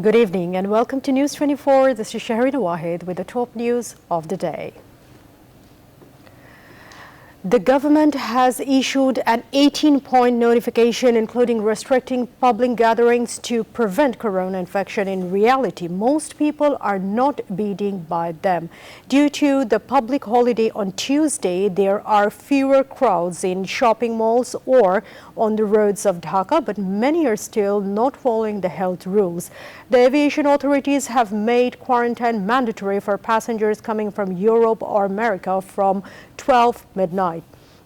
Good evening and welcome to News 24. This is Shahrina Wahid with the top news of the day. The government has issued an 18-point notification including restricting public gatherings to prevent corona infection. In reality, most people are not abiding by them. Due to the public holiday on Tuesday, there are fewer crowds in shopping malls or on the roads of Dhaka, but many are still not following the health rules. The aviation authorities have made quarantine mandatory for passengers coming from Europe or America from 12 midnight.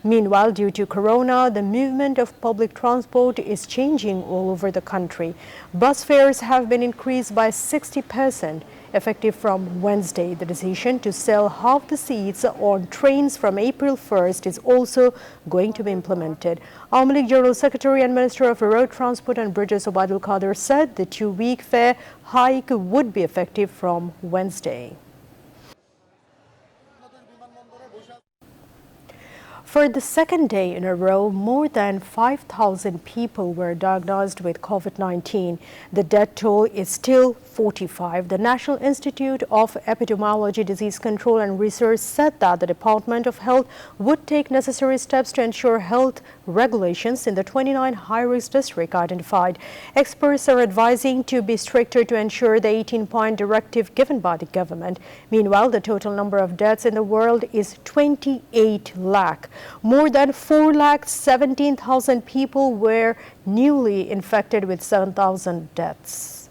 Meanwhile, due to corona, the movement of public transport is changing all over the country. Bus fares have been increased by 60%, effective from Wednesday. The decision to sell half the seats on trains from April 1st is also going to be implemented. Awami League General Secretary and Minister of Road Transport and Bridges Obaidul Qadir said the two-week fare hike would be effective from Wednesday. For the second day in a row, more than 5,000 people were diagnosed with COVID-19. The death toll is still 45. The National Institute of Epidemiology, Disease Control and Research said that the Department of Health would take necessary steps to ensure health regulations in the 29 high-risk districts identified. Experts are advising to be stricter to ensure the 18-point directive given by the government. Meanwhile, the total number of deaths in the world is 28 lakh. More than 4,17,000 people were newly infected with 7,000 deaths.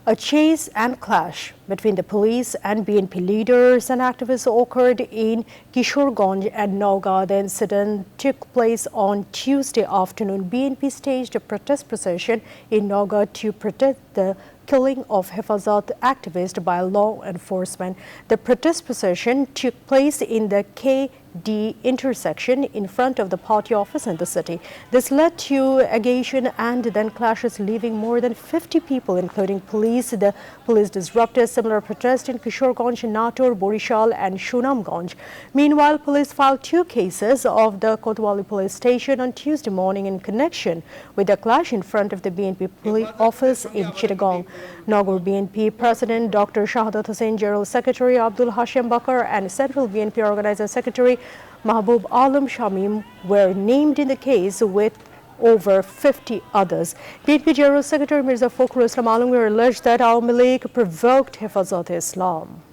A chase and clash between the police and BNP leaders and activists occurred in Kishoreganj and Naugaon. The incident took place on Tuesday afternoon. BNP staged a protest procession in Naugaon to protest the killing of Hifazat activists by law enforcement. The protest procession took place in the KD intersection in front of the party office in the city. This led to agitation and then clashes, leaving more than 50 people, including police. The police disrupted similar protests in Kishoreganj, Nator, Borishal and Sunamganj. Meanwhile, police filed 2 cases of the Kotwali police station on Tuesday morning in connection with a clash in front of the BNP police office in Chittagong. Nagaur BNP President Dr. Shahadat Hussain, General Secretary Abdul Hashim Bakar and Central BNP Organizer Secretary Mahbub Alam Shamim were named in the case with over 50 others. BNP General Secretary Mirza Fakhrul Islam Alamgir alleged that Awami League provoked Hifazat-e-Islam.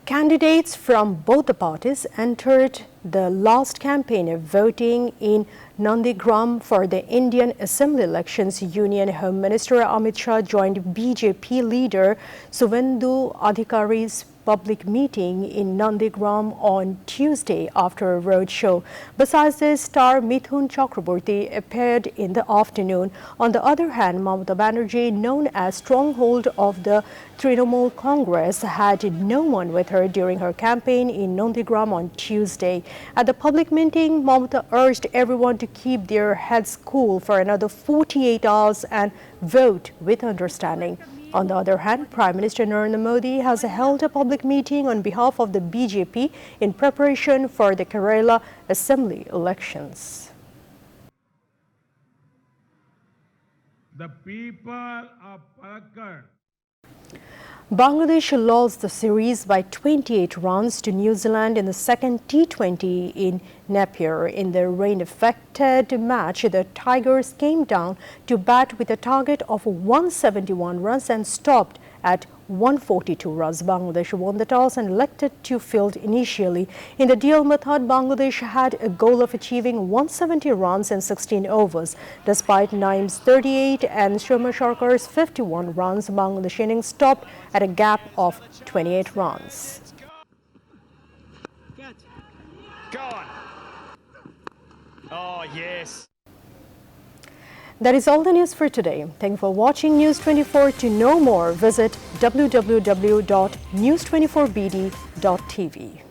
Candidates from both the parties entered the last campaign of voting in Nandigram for the Indian Assembly elections. Union Home Minister Amit Shah joined BJP leader Suvendu Adhikari's public meeting in Nandigram on Tuesday after a roadshow. Besides this, star Mithun Chakraborty appeared in the afternoon. On the other hand, Mamata Banerjee, known as stronghold of the Trinamool Congress, had no one with her during her campaign in Nandigram on Tuesday. At the public meeting, Mamata urged everyone to keep their heads cool for another 48 hours and vote with understanding. On the other hand, Prime Minister Narendra Modi has held a public meeting on behalf of the BJP in preparation for the Kerala Assembly elections. The people of Palakkad. Bangladesh lost the series by 28 runs to New Zealand in the second T20 in Napier. In the rain-affected match, the Tigers came down to bat with a target of 171 runs and stopped at 142 runs. Bangladesh won the toss and elected to field initially. In the dual method, Bangladesh had a goal of achieving 170 runs in 16 overs. Despite Naeem's 38 and Shoma Sharkar's 51 runs, Bangladesh innings stopped at a gap of 28 runs. Go on. Oh, yes. That is all the news for today. Thank you for watching News 24. To know more, visit www.news24bd.tv.